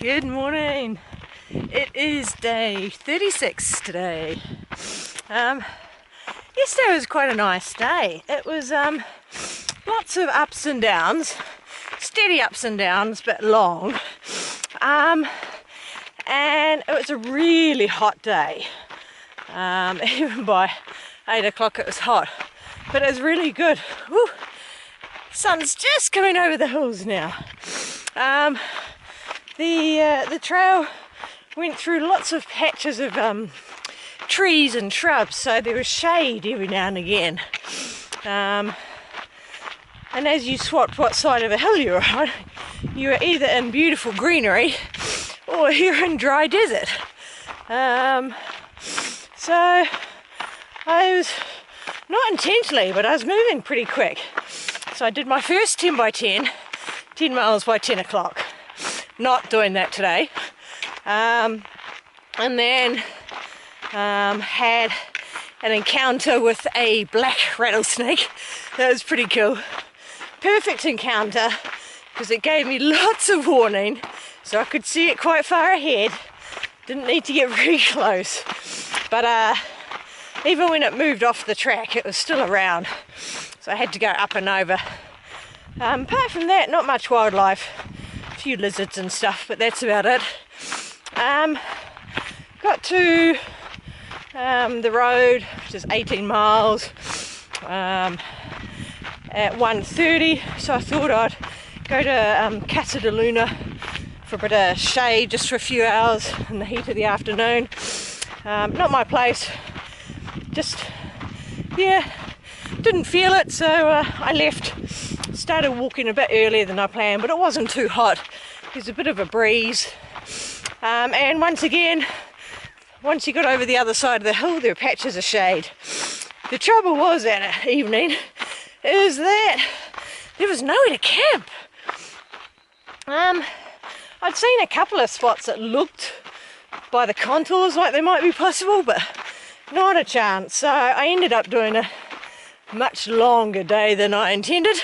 Good morning. It is day 36 today. Yesterday was quite a nice day. It was lots of ups and downs, steady ups and downs, but long. And it was a really hot day. Even by 8 o'clock it was hot, but it was really good. Woo. Sun's just coming over the hills now. The trail went through lots of patches of trees and shrubs, so there was shade every now and again. And as you swapped what side of a hill you were on, you were either in beautiful greenery or you're in dry desert. So I was, not intentionally, but I was moving pretty quick. So I did my first 10 by 10 miles by 10 o'clock. Not doing that today. And then had an encounter with a black rattlesnake. That was pretty cool. Perfect encounter because it gave me lots of warning, so I could see it quite far ahead. Didn't need to get very close. But even when it moved off the track, it was still around. So I had to go up and over. Apart from that, not much wildlife. A few lizards and stuff, but that's about it. Got to the road, which is 18 miles, at 1:30, so I thought I'd go to Casa De Luna for a bit of shade just for a few hours in the heat of the afternoon. Not my place, just, yeah, didn't feel it, so I left. Started walking a bit earlier than I planned, but it wasn't too hot. There's a bit of a breeze. And once again, once you got over the other side of the hill, there were patches of shade. The trouble was that evening is that there was nowhere to camp. I'd seen a couple of spots that looked by the contours like they might be possible, but not a chance. So I ended up doing a much longer day than I intended.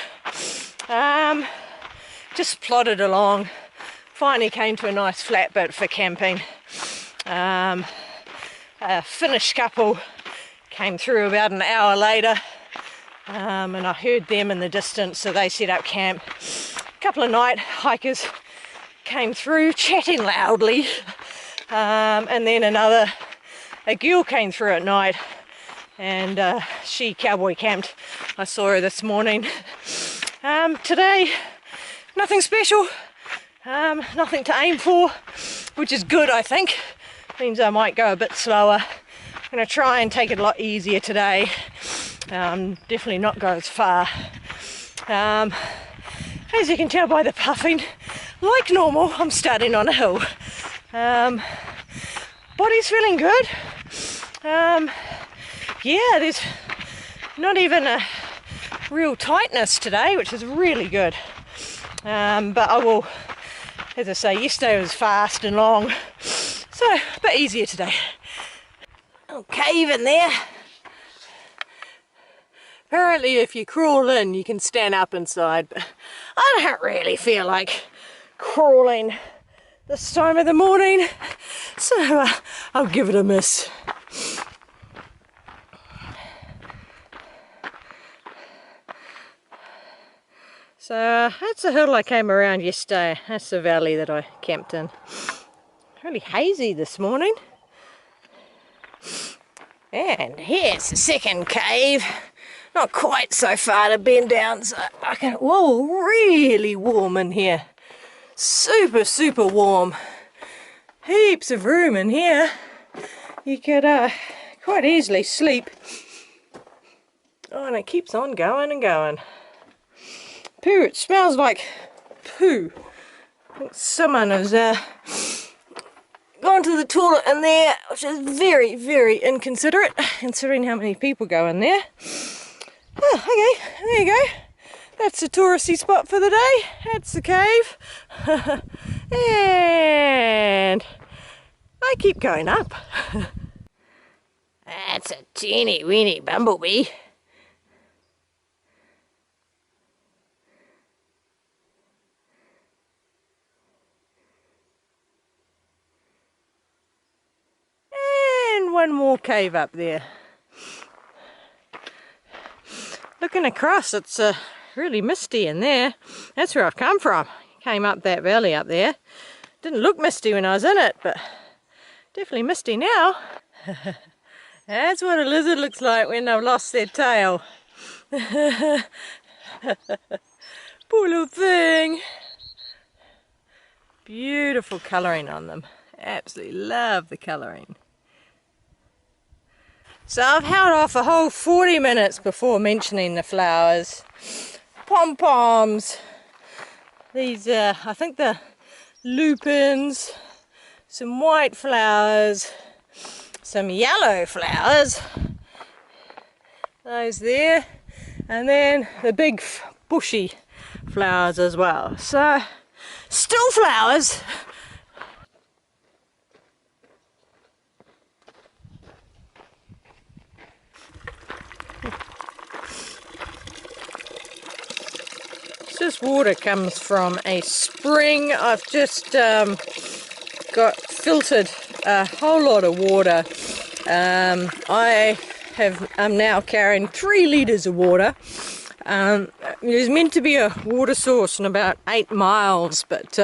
Just plodded along. Finally came to a nice flat bit for camping. A Finnish couple came through about an hour later, and I heard them in the distance, so they set up camp. A couple of night hikers came through chatting loudly, and then a girl came through at night, and she cowboy camped. I saw her this morning. Today, nothing special, nothing to aim for, which is good, I think. Means I might go a bit slower. I'm going to try and take it a lot easier today. Definitely not go as far. As you can tell by the puffing, like normal, I'm starting on a hill. Body's feeling good. Yeah, there's not even a real tightness today, which is really good. But I will, as I say, yesterday was fast and long, so a bit easier today. Little cave in there. Apparently if you crawl in you can stand up inside, but I don't really feel like crawling this time of the morning, so I'll give it a miss. So that's the hill I came around yesterday. That's the valley that I camped in. Really hazy this morning. And here's the second cave. Not quite so far to bend down, so I can, whoa, really warm in here. Super, super warm. Heaps of room in here. You could quite easily sleep. Oh, and it keeps on going and going. Poo, it smells like poo. I think someone has gone to the toilet in there, which is very, very inconsiderate, considering how many people go in there. Oh, okay, there you go. That's the touristy spot for the day. That's the cave. And I keep going up. That's a teeny weeny bumblebee. one more cave up there. Looking across, it's really misty in there. That's where I've come from. Came up that valley up there. Didn't look misty when I was in it, but definitely misty now. That's what a lizard looks like when they've lost their tail. Poor little thing. Beautiful colouring on them. Absolutely love the colouring. So I've held off a whole 40 minutes before mentioning the flowers. Pom-poms. These I think the lupins, some white flowers, some yellow flowers, those there, and then the big bushy flowers as well. So still flowers. This water comes from a spring. I've just got filtered a whole lot of water. I'm now carrying 3 litres of water. There's meant to be a water source in about 8 miles, but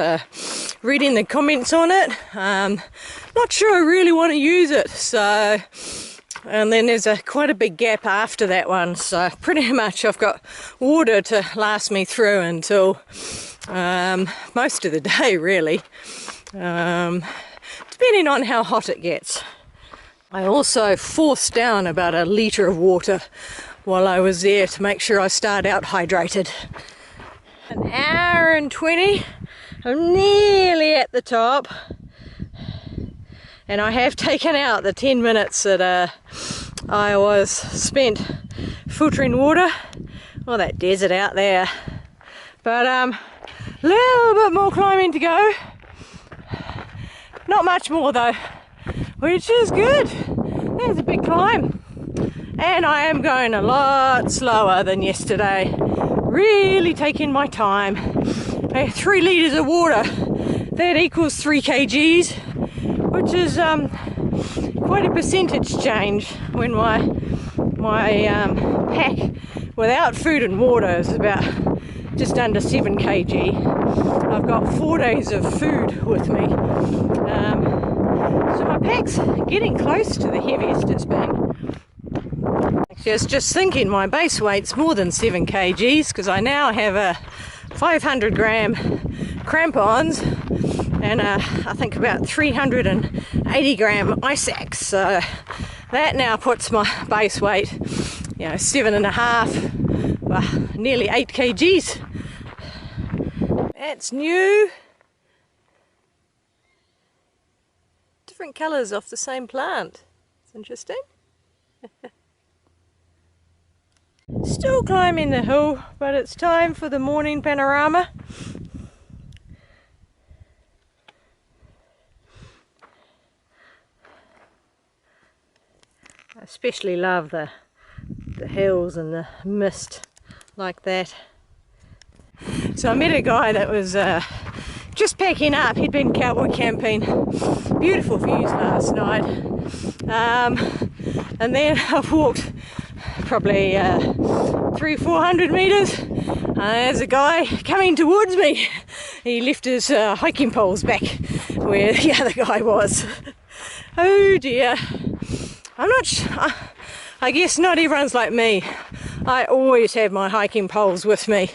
reading the comments on it, not sure I really want to use it. So, and then there's quite a big gap after that one, so pretty much I've got water to last me through until most of the day, really, depending on how hot it gets. I also forced down about a litre of water while I was there to make sure I start out hydrated. An hour and 20, I'm nearly at the top. And I have taken out the 10 minutes that I was spent filtering water. Well, that desert out there. But a little bit more climbing to go. Not much more though, which is good. There's a big climb. And I am going a lot slower than yesterday. Really taking my time. 3 litres of water, that equals 3 kgs. Which is quite a percentage change when my pack without food and water is about just under 7 kg. I've got 4 days of food with me. So my pack's getting close to the heaviest it's been. Actually, I was just thinking my base weight's more than 7 kgs because I now have a 500 gram crampons and I think about 380 gram ice axe. So that now puts my base weight, 7.5, well, nearly 8 kgs. That's new. Different colours off the same plant. It's interesting. Still climbing the hill, but it's time for the morning panorama. I especially love the hills and the mist like that. So I met a guy that was just packing up. He'd been cowboy camping. Beautiful views last night. And then I've walked probably 300-400 metres. There's a guy coming towards me. He left his hiking poles back where the other guy was. Oh dear. I'm not sure. I guess not everyone's like me. I always have my hiking poles with me.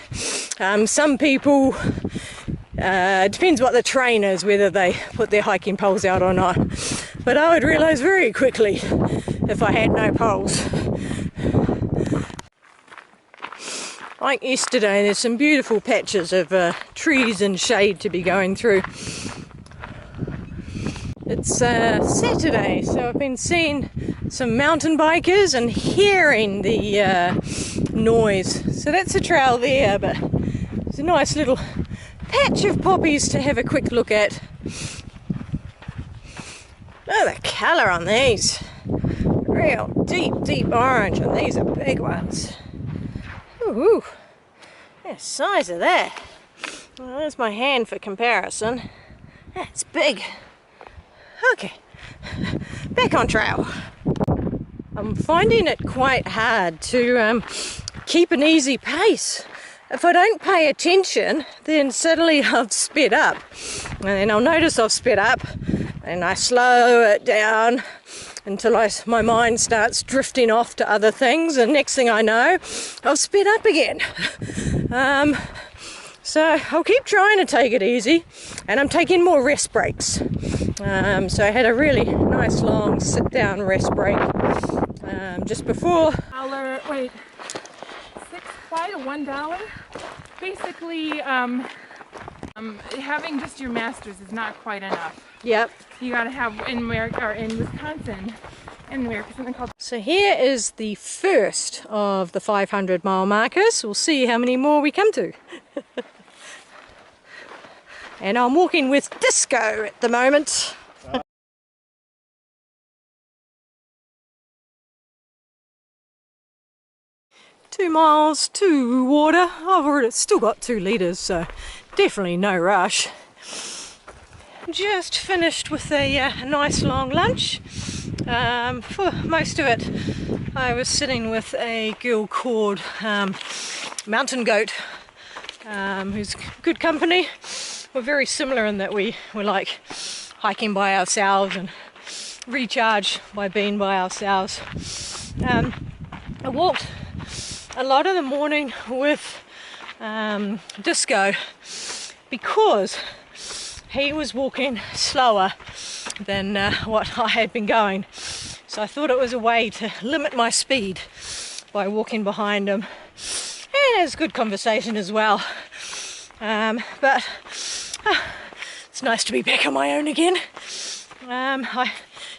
Some people, it depends what the terrain is, whether they put their hiking poles out or not. But I would realise very quickly if I had no poles. Like yesterday, there's some beautiful patches of trees and shade to be going through. It's Saturday, so I've been seeing some mountain bikers and hearing the noise. So that's a trail there, but it's a nice little patch of poppies to have a quick look at. Oh, the colour on these. Real deep orange, and these are big ones. Ooh, the size of that. Well, there's my hand for comparison. That's big. Okay, back on trail. I'm finding it quite hard to keep an easy pace. If I don't pay attention, then suddenly I've sped up. And then I'll notice I've sped up, and I slow it down until my mind starts drifting off to other things, and next thing I know, I've sped up again. So I'll keep trying to take it easy, and I'm taking more rest breaks. So I had a really nice long sit-down rest break just before. Wait, $6 to $1. Basically, having just your master's is not quite enough. Yep. You gotta have in America or in Wisconsin, something called. So here is the first of the 500-mile markers. We'll see how many more we come to. And I'm walking with Disco at the moment. 2 miles to water. I've already still got 2 litres, so definitely no rush. Just finished with a nice long lunch. For most of it, I was sitting with a girl called Mountain Goat, who's good company. We're very similar in that we like hiking by ourselves and recharge by being by ourselves. I walked a lot of the morning with Disco because he was walking slower than what I had been going. So I thought it was a way to limit my speed by walking behind him. And it was good conversation as well. But it's nice to be back on my own again. I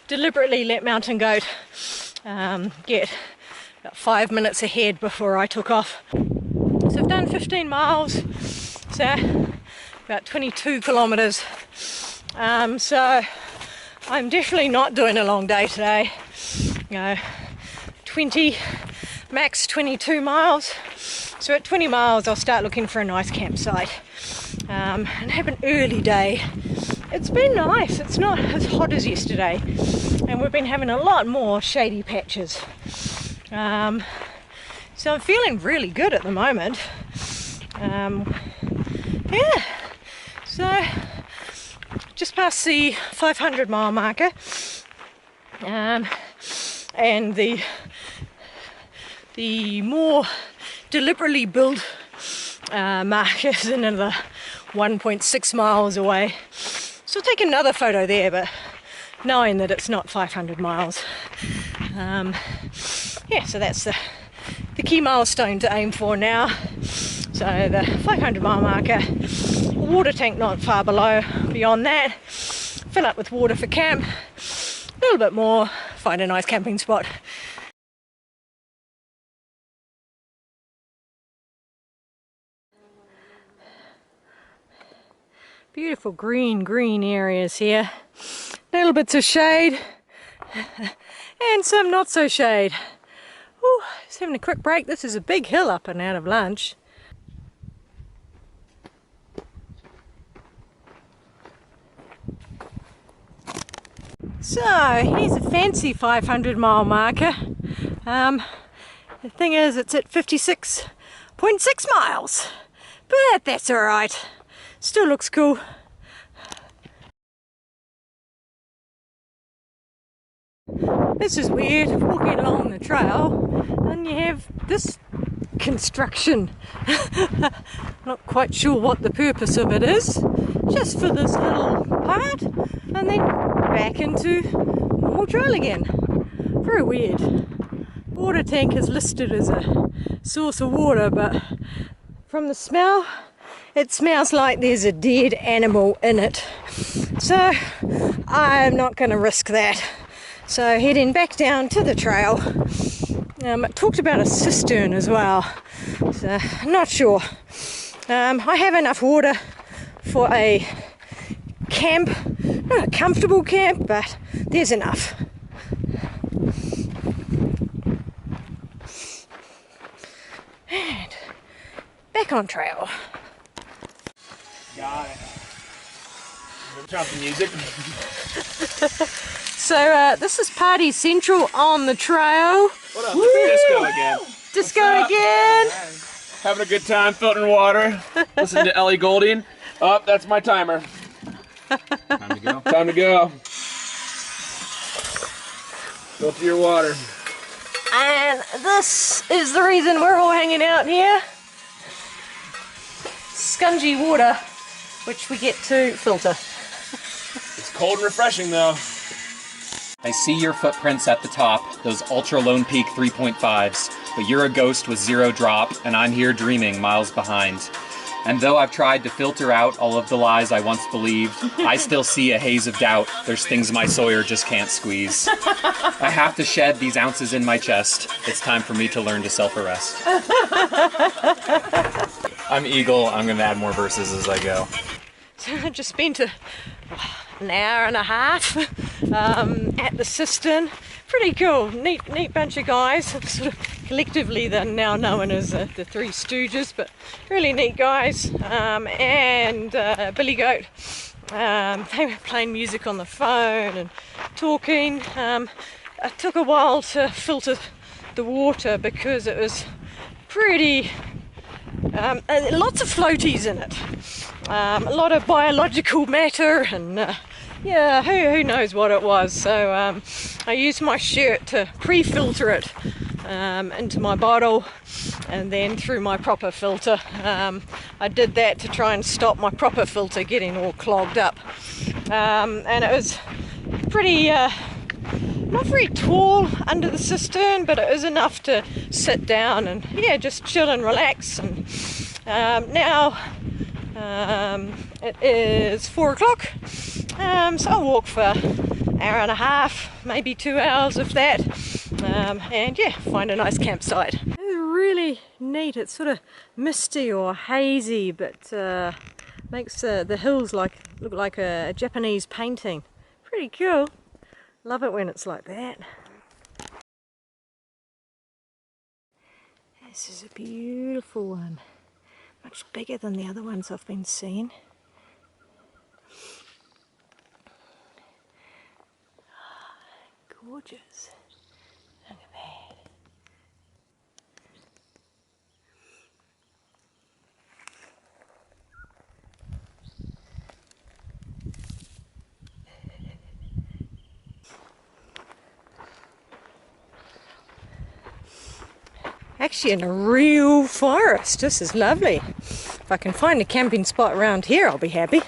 deliberately let Mountain Goat get about 5 minutes ahead before I took off. So I've done 15 miles, so about 22 kilometres. So I'm definitely not doing a long day today. 20, max 22 miles. So at 20 miles I'll start looking for a nice campsite and have an early day. It's been nice, it's not as hot as yesterday, and we've been having a lot more shady patches. So I'm feeling really good at the moment. Yeah, so just past the 500-mile marker, and the more deliberately built markers in another 1.6 miles away. So I'll take another photo there, but knowing that it's not 500 miles. Yeah, so that's the key milestone to aim for now. So the 500-mile marker, water tank not far below. Beyond that, fill up with water for camp, a little bit more, find a nice camping spot. Beautiful green areas here. Little bits of shade and some not so shade. Ooh, just having a quick break. This is a big hill up and out of lunch. So here's a fancy 500-mile marker. The thing is, it's at 56.6 miles, but that's alright. Still looks cool. This is weird, walking along the trail and you have this construction. Not quite sure what the purpose of it is, just for this little part and then back into normal trail again. Very weird. Water tank is listed as a source of water, but from the smell it smells like there's a dead animal in it. So I'm not going to risk that. So heading back down to the trail. It talked about a cistern as well, so not sure. I have enough water for a camp, not a comfortable camp, but there's enough. And back on trail. Got it. Drop the music. So this is Party Central on the trail. What up? It's disco again. Disco again. Having a good time, filtering water. Listen to Ellie Goulding. Oh, that's my timer. Time to go. Time to go. Filter your water. And this is the reason we're all hanging out here. Scungy water, which we get to filter. It's cold and refreshing though. I see your footprints at the top, those ultra lone peak 3.5s, but you're a ghost with 0 drop, and I'm here dreaming miles behind. And though I've tried to filter out all of the lies I once believed, I still see a haze of doubt. There's things my Sawyer just can't squeeze. I have to shed these ounces in my chest. It's time for me to learn to self-arrest. I'm Eagle. I'm gonna add more verses as I go. So I just spent an hour and a half at the cistern. Pretty cool, neat bunch of guys. Sort of collectively they're now known as the Three Stooges, but really neat guys. And Billy Goat. They were playing music on the phone and talking. It took a while to filter the water because it was pretty. Lots of floaties in it. A lot of biological matter and yeah, who knows what it was. So I used my shirt to pre-filter it into my bottle and then through my proper filter. I did that to try and stop my proper filter getting all clogged up. And it was pretty, not very tall under the cistern, but it was enough to sit down and yeah, just chill and relax. And now it is 4 o'clock, so I'll walk for an hour and a half, maybe 2 hours of that, and yeah, find a nice campsite. It's really neat. It's sort of misty or hazy, but makes the hills look like a Japanese painting. Pretty cool. Love it when it's like that. This is a beautiful one. Much bigger than the other ones I've been seeing. Oh, gorgeous. Look at that. Actually in a real forest. This is lovely. If I can find a camping spot around here, I'll be happy.